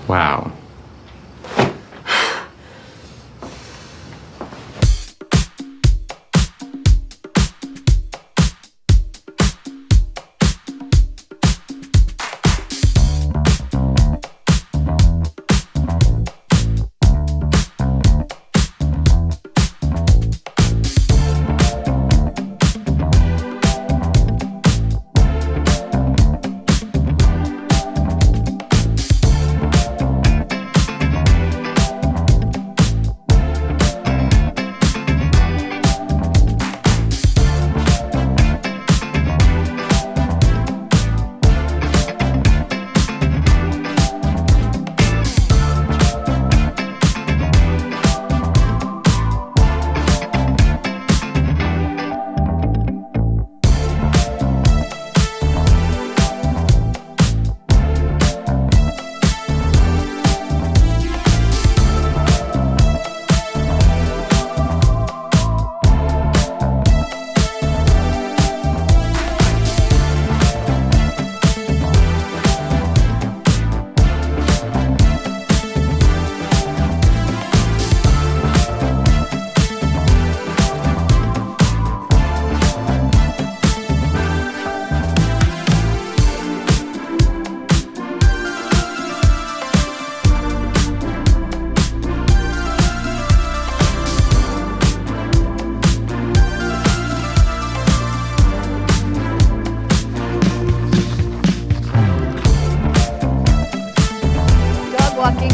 Wow. Walking,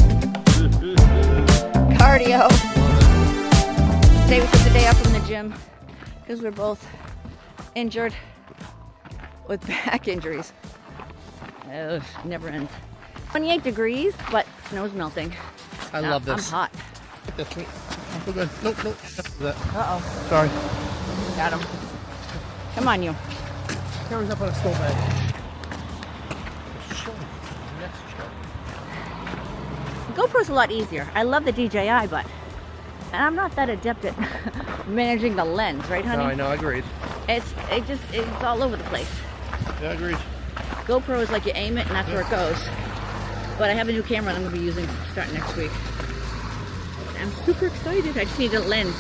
cardio. Today we took the day off from the gym because we're both injured with back injuries. Ugh, never ends. 28 degrees, but snow's melting. I love this. I'm hot. That's me. Oh, good. Nope. Uh-oh. Sorry. Got him. Come on, you. Carries up on a snow bag. GoPro's a lot easier. I love the DJI, but I'm not that adept at managing the lens, right, honey? No, I know. Agreed. It's all over the place. Yeah, agreed. GoPro is like you aim it and that's where it goes. But I have a new camera that I'm going to be using starting next week. I'm super excited. I just need a lens.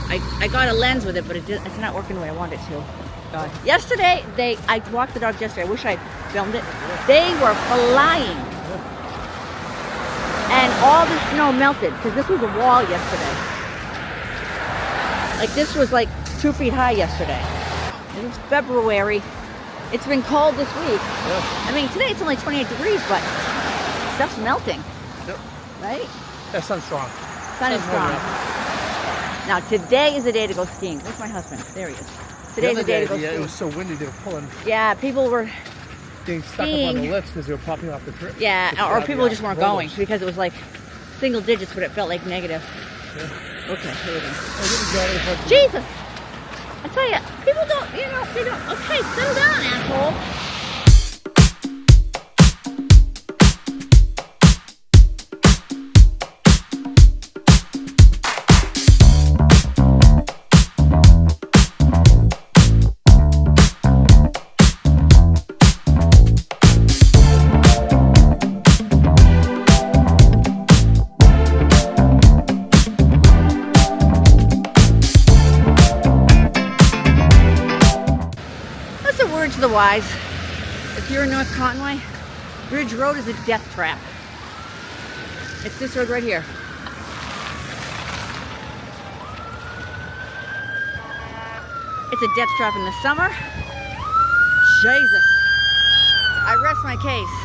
I got a lens with it, but it's not working the way I want it to. God. Yesterday, I walked the dogs yesterday. I wish I filmed it. They were flying. And all the snow melted because this was a wall yesterday. Like this was like 2 feet high yesterday. It was February. It's been cold this week. Yeah. I mean, today it's only 28 degrees, but stuff's melting. Yep. Right? Yeah, sun's strong. Sun is strong. Now today is the day to go skiing. Where's my husband? There he is. Today's the day to go skiing. It was so windy they were pulling. Yeah, people were getting stuck up on the lifts because they were popping off the trip. Yeah, or people just weren't going because it was like single digits, but it felt like negative. Yeah. Okay, here we go. Jesus! I tell you, people don't, they don't. Okay, settle down, asshole. To the wise, if you're in North Conway, Ridge Road is a death trap. It's this road right here. It's a death trap in the summer. Jesus. I rest my case.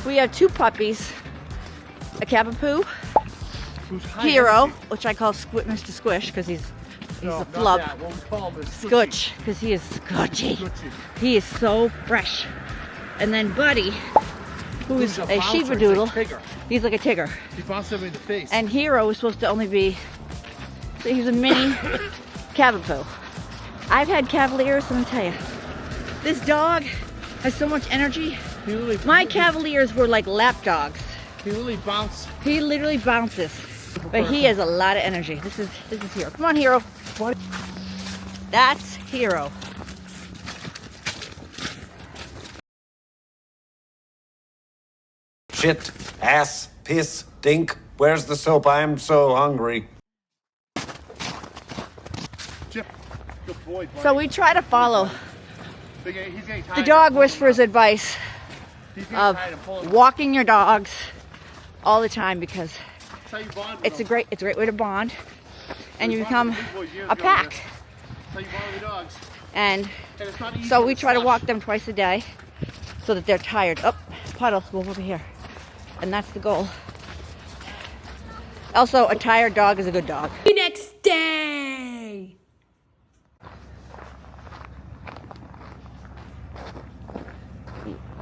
We have 2 puppies, a Cavapoo, Hero, which I call Mr. Squish because he's a flub. What we call him is Scutch, because he is scutchy. He is so fresh. And then Buddy, who's a bouncer. Shiba He's Doodle, like Tigger. he's like a Tigger. He bounced him in the face. And Hero is supposed to only be, so he's a mini Cavapoo. I've had Cavaliers, let me tell you. This dog has so much energy. My Cavaliers were like lap dogs. He literally bounced. He literally bounces, but he has a lot of energy. This is Hero. Come on, Hero. That's Hero. Shit, ass, piss, dink. Where's the soap? I'm so hungry. Chip, good boy, buddy. So we try to follow He's getting tired the of dog pulling whisperer's up. advice He's getting of tired of pulling up. walking your dogs all the time because That's how you bond with it's a them. great way to bond, and you We become bonded with big boys years a ago, pack. That's how you bond with the dogs. And And it's not easy so with we the try to slush. walk them twice a day so that they're tired. Oh, puddle, move over here. And that's the goal. Also, a tired dog is a good dog. The next day.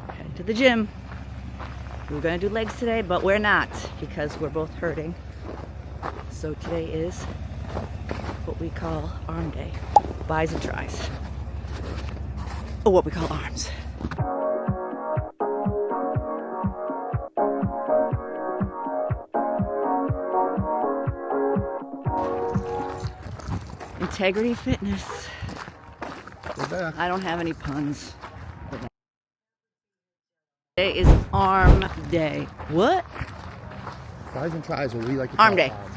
Heading to the gym. We were gonna do legs today, but we're not because we're both hurting. So today is what we call arm day. Buys and tries. Or what we call arms. Integrity Fitness. We're back. I don't have any puns. Today is arm day. What? Tries and tries, what we like to Arm call day. arms.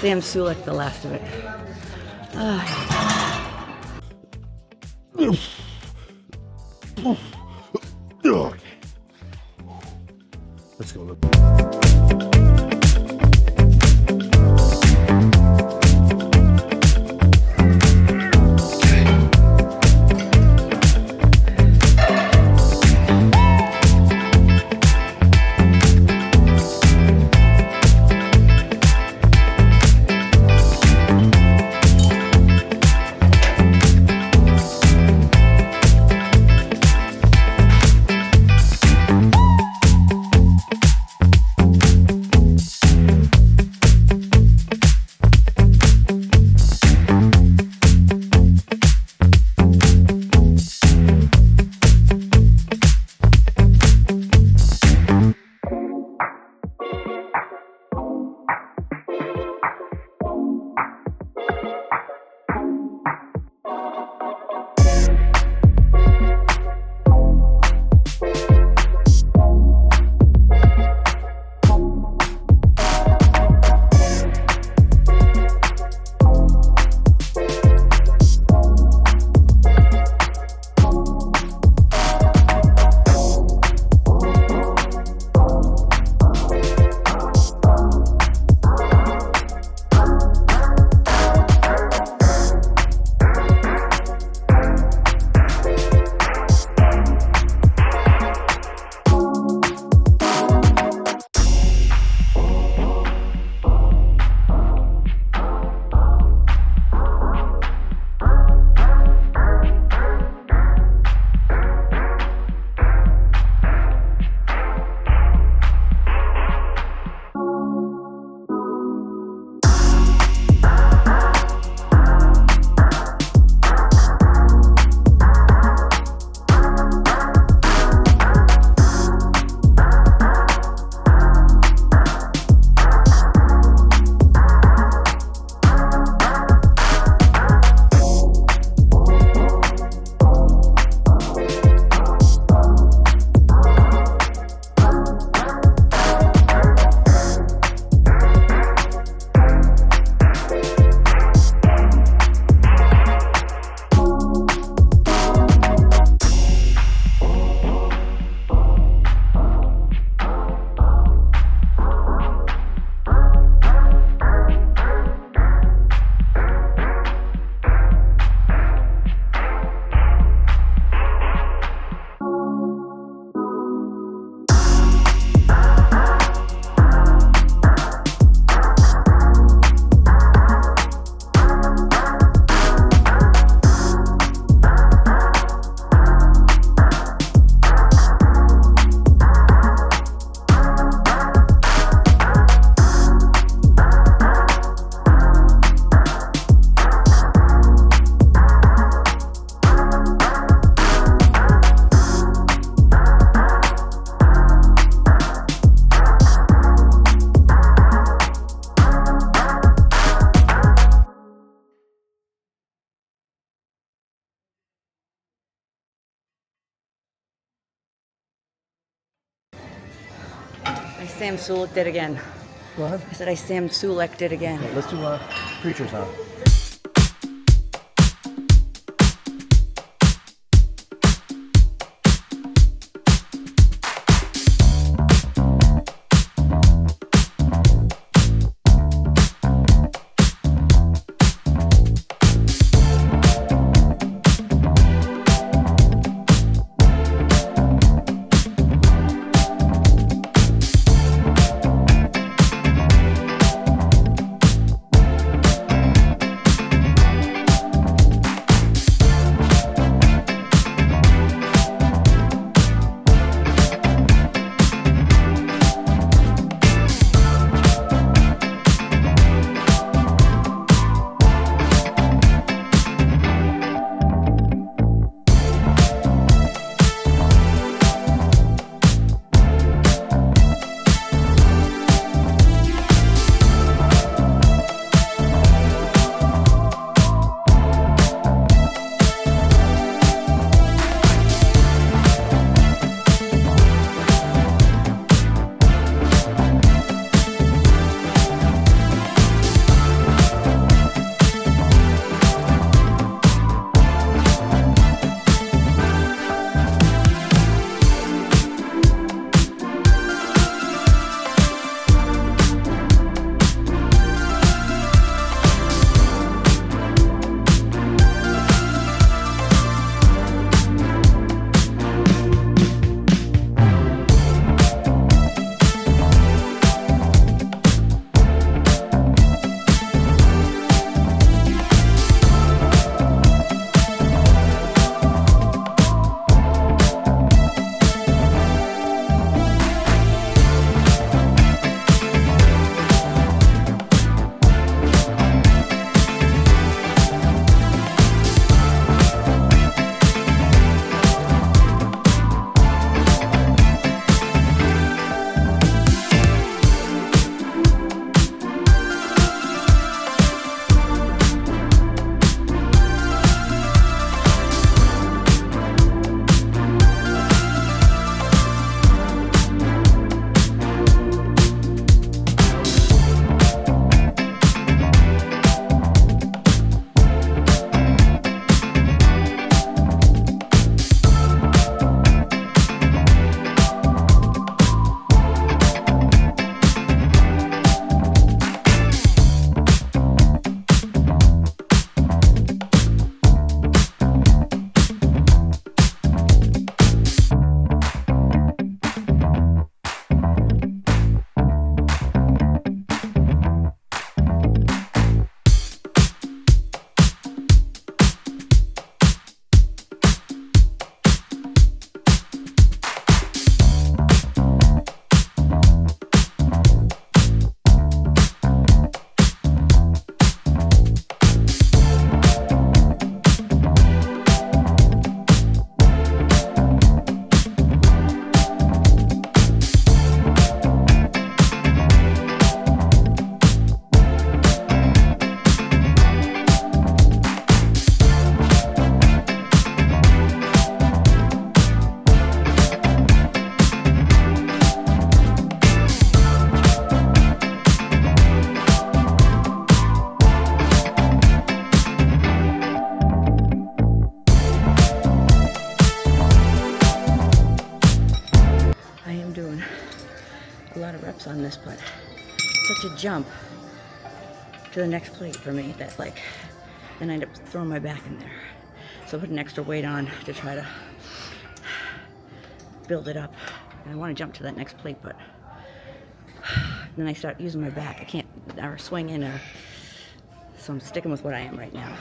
Sam Sulek, the last of it. Let's go. I Sam Sulek did again. Go ahead. I said I Sam Sulek did again. Let's do Preacher's now. on this, but such a jump to the next plate for me that like, then I end up throwing my back in there. So I put an extra weight on to try to build it up. And I want to jump to that next plate, but then I start using my back. I can't or swing in, or so I'm sticking with what I am right now.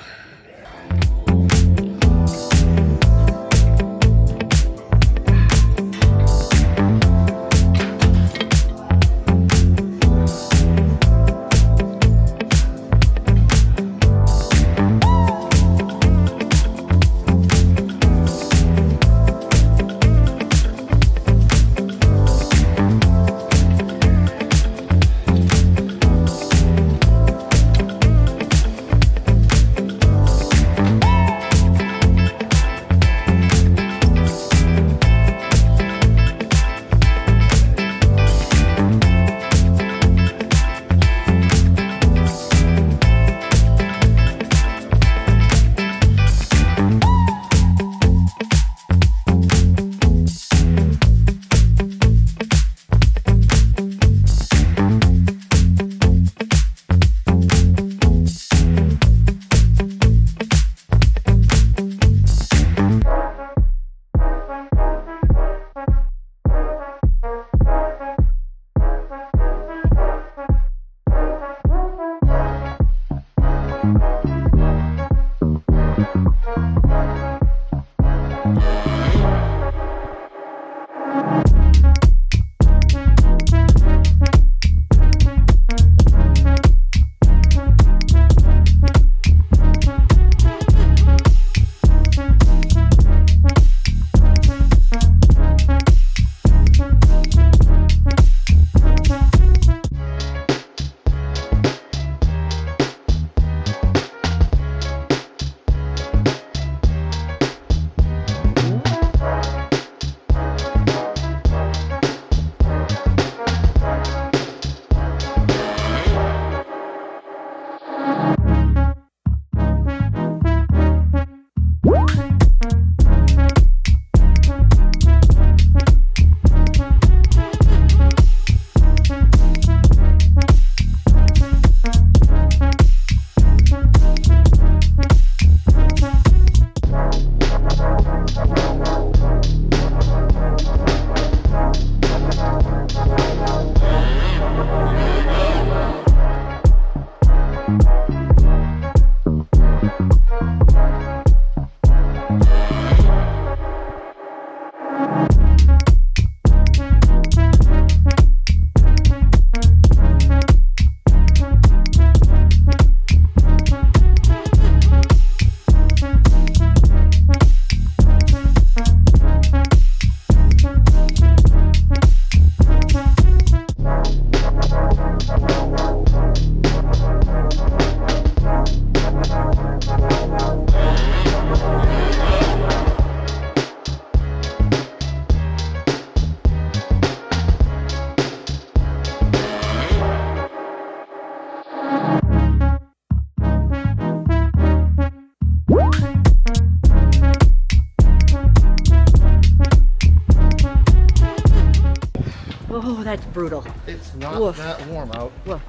Oh, that's brutal. It's not Woof. that warm out. Woof.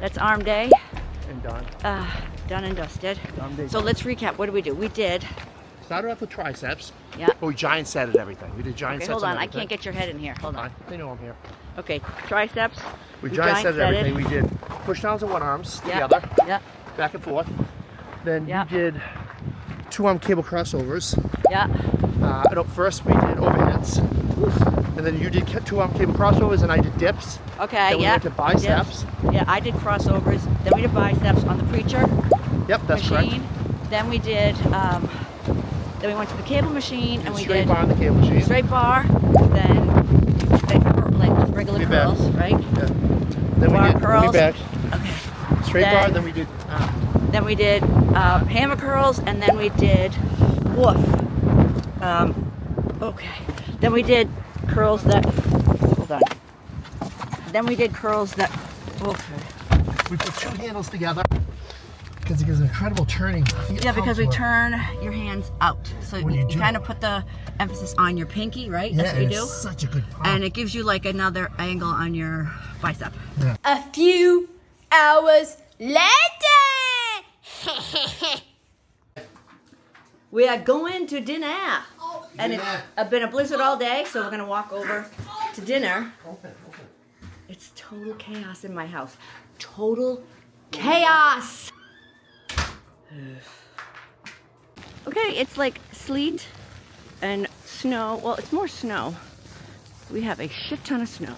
That's arm day. And done. Done and dusted. Arm day So done. let's recap. What did we do? We did. Started off with triceps. Yeah. But we giant setted everything. We did giant Okay, sets. hold on. I everything. can't get your head in here. Hold on. Fine. They know I'm here. Okay, triceps. We giant setted everything. We did push downs and one arms Yeah. together, Yeah. back and forth. Then Yeah. you did 2 arm cable crossovers. Yeah. No, first we did overheads. And then you did 2 arm cable crossovers and I did dips. Okay. Then we yeah. went to biceps. Dips. Yeah, I did crossovers. Then we did biceps on the preacher Yep, that's machine. correct. Then we did. Then we went to the cable machine and we Straight did bar on the cable machine. straight bar. Then like just regular Be back. curls, right? Yeah. Then Bar we did curls. back. Okay. Straight Then- bar, then we did Then we did hammer curls, and then we did woof. Okay. Then we did curls that. Hold on. Then we did curls that. Okay. we put 2 handles together because it gives an incredible turning. Yeah, because we turn your hands out, so When you, you do kind it. of put the emphasis on your pinky, right? Yeah, That's what you and do. it's such a good pop. And it gives you like another angle on your bicep. A few hours later. We are going to dinner. And Dinner. it's been a blizzard all day, so we're gonna walk over to dinner. It's total chaos in my house. Total chaos. Okay, it's like sleet and snow. Well, it's more snow. We have a shit ton of snow.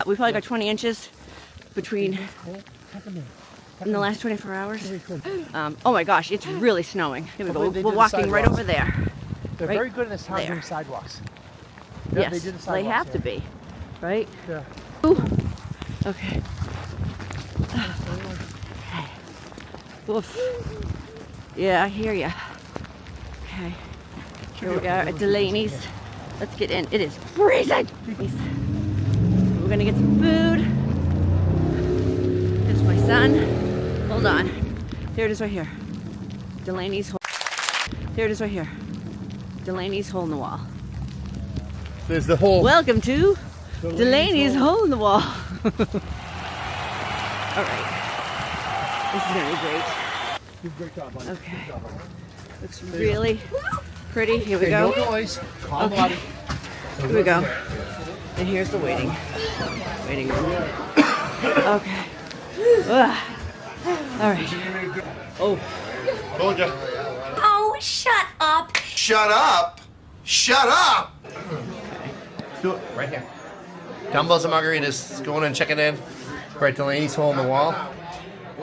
We probably got 20 inches between in the last 24 hours. Oh my gosh, it's really snowing. Here we go. They We're did the walking right sidewalks. over there. They're right very good in this town there. doing sidewalks. Yeah, Yes, they did the they sidewalks have to here. be, right? Yeah. Ooh. Okay. Oof. Yeah, I hear ya. Okay. Here we are at Delaney's. Let's get in. It is freezing. We're gonna get some food. There's my son. Hold on. Here it is right here. Delaney's hole. Here it is right here. Delaney's hole in the wall. There's the whole. Welcome to Delaney's hole in the wall. All right. This is gonna be great. Great job, buddy. Okay. Looks really pretty. Here we Okay, go. no noise. Calm body. Here we go. And here's the waiting room. Okay. Ugh. All right. Oh. Told ya. Oh, shut up. Shut up! Shut up! Let's do it right here. Dumbbells and margaritas. Going in, checking in. We're at Delaney's hole in the wall.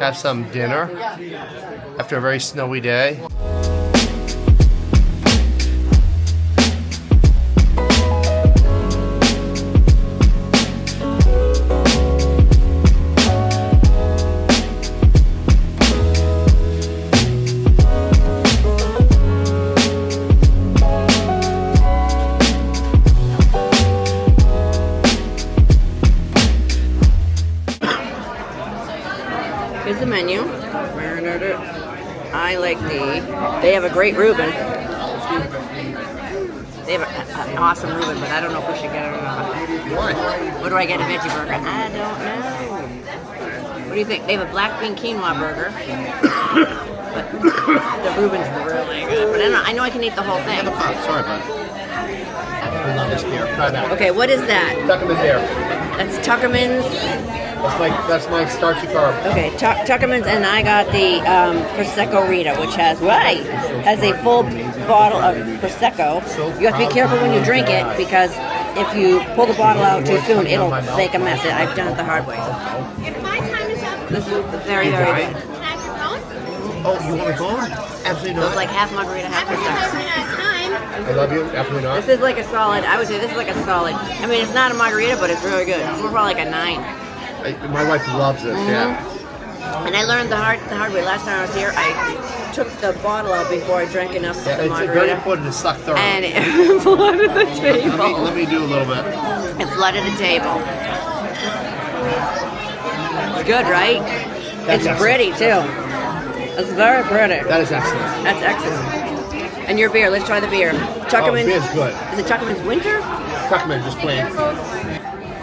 Have some dinner after a very snowy day. Here's the menu. I like they have a great Reuben. They have an awesome Reuben, but I don't know if we should get it or not. Why? What do I get, a veggie burger? I don't know. What do you think? They have a black bean quinoa burger. But the Reuben's really good. But I know I can eat the whole thing. Sorry, bud. I love this beer. Try that. Okay, what is that? Tuckerman beer. That's Tuckerman's. That's my starchy carb. Okay, Tuckerman's, and I got the Prosecco Rita, which has a full bottle of Prosecco. You have to be careful when you drink it because if you pull the bottle out too soon, it'll make a mess. I've done it the hard way. If my time is up, This is very, very good. can I have your phone? Oh, you want my phone? Absolutely So it's not. like half margarita, half After you guys Prosecco. run out of time, I love you. Absolutely not. This is like a solid. I would say this is like a solid. I mean, it's not a margarita, but it's really good. This is probably like a 9. My wife loves this. Yeah. And I learned the hard way. Last time I was here, I took the bottle out before I drank enough of the It's very margarita. important to suck thoroughly. And it flooded the table. Let me do a little bit. It flooded the table. It's good, right? That's It's excellent. pretty too. It's very pretty. That is excellent. That's excellent. And your beer, let's try the beer. Oh, Tuckerman's. beer's good. Is it Tuckerman's Winter? Tuckerman, just plain.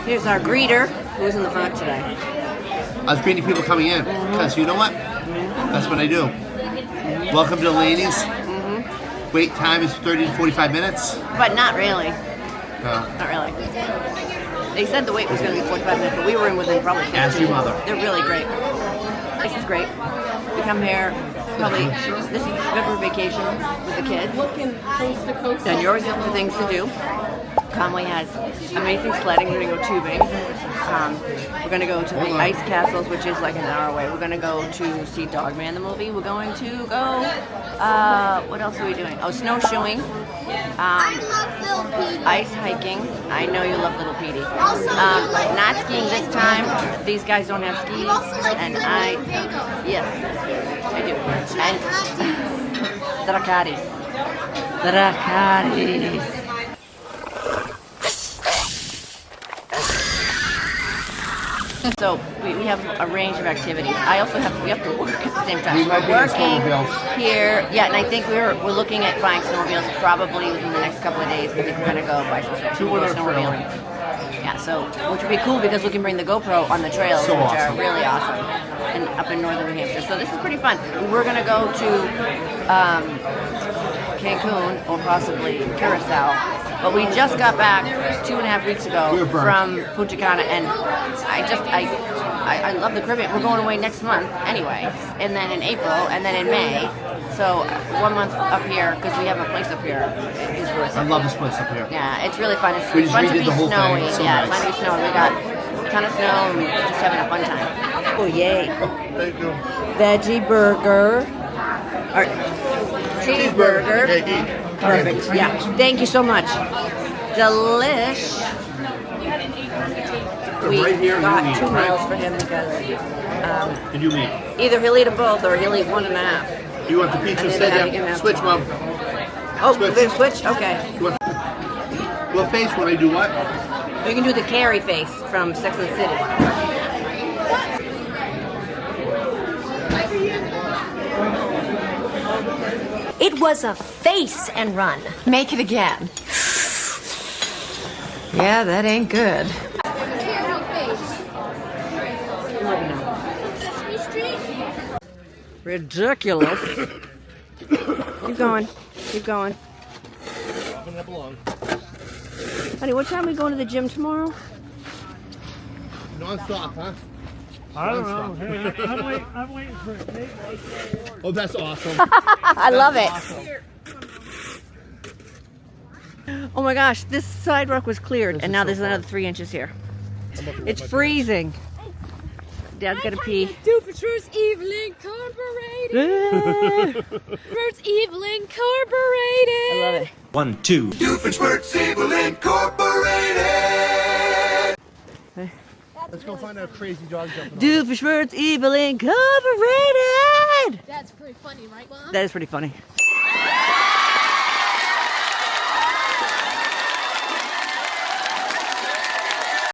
Here's our greeter, who's in the front today. I was greeting people coming in because you know what? That's what I do. Welcome to Delaney's. Wait time is 30 to 45 minutes. But not really. No. Not really. They said the wait was going to be 45 minutes, but we were in within probably 15. Ask your mother. They're really great. This is great. We come here probably, this is good for vacation with the kids. And you're always looking for things to do. Conway has amazing sledding. We're going to go tubing. We're going to go to the ice castles, which is like an hour away. We're going to go to see Dogman the movie. We're going to go, what else are we doing? Oh, snowshoeing. I love Little Petey. Ice hiking. I know you love Little Petey. Also, you like Not skiing this time. These guys don't have skis. You also like And Little I, Pago. yes, I do. And Dracaris. So we have a range of activities. We have to work at the same time. We So might be we're in working snowmobiles. here. Yeah, and I think we're looking at buying snowmobiles probably within the next couple of days. I think we're gonna go buy some snowmobiling. Yeah, so which would be cool because we can bring the GoPro on the trails, So which awesome. are really awesome, and up in northern New Hampshire. So this is pretty fun. We're gonna go to Cancun or possibly Curacao. But we just got back 2.5 weeks ago We were burnt. from Punta Cana, and I love the Caribbean. We're going away next month anyway, and then in April, and then in May. So 1 month up here because we have a place up here is worth I it. love this place up here. Yeah, it's really fun. It's We just fun to redid be the whole thing. snowy. It's so Yeah, nice. it's fun to be snowy. We got a ton of snow and just having a fun time. Oh yay! Thank you. Veggie burger. Or cheeseburger. Perfect. Yeah. Thank you so much. Delish. We Right here, you got eat, 2 right? meals for him because And you mean? either he'll eat them both or he'll eat 1.5. You want the pizza? And then Say you can yeah. have Switch, two. Mom. Oh, Switch. they switch? Okay. What face when I do what? We can do the Carrie face from Sex and the City. It was a face and run. Make it again. Yeah, that ain't good. Ridiculous. Keep going. Keep going. Honey, what time are we going to the gym tomorrow? Non-stop, huh? I don't know. Hey, I'm waiting for it. Oh, that's awesome. I love it. Oh my gosh, this sidewalk was cleared, and now there's another 3 inches here. It's freezing. Dad's gotta pee. Doofenshmirtz Evil Incorporated. First Evil Incorporated. I love it. 1, 2. Doofenshmirtz Evil Incorporated. Let's go find out crazy dog jumping. Doofenshmirtz Evil Incorporated. That's pretty funny, right, Mom? That is pretty funny.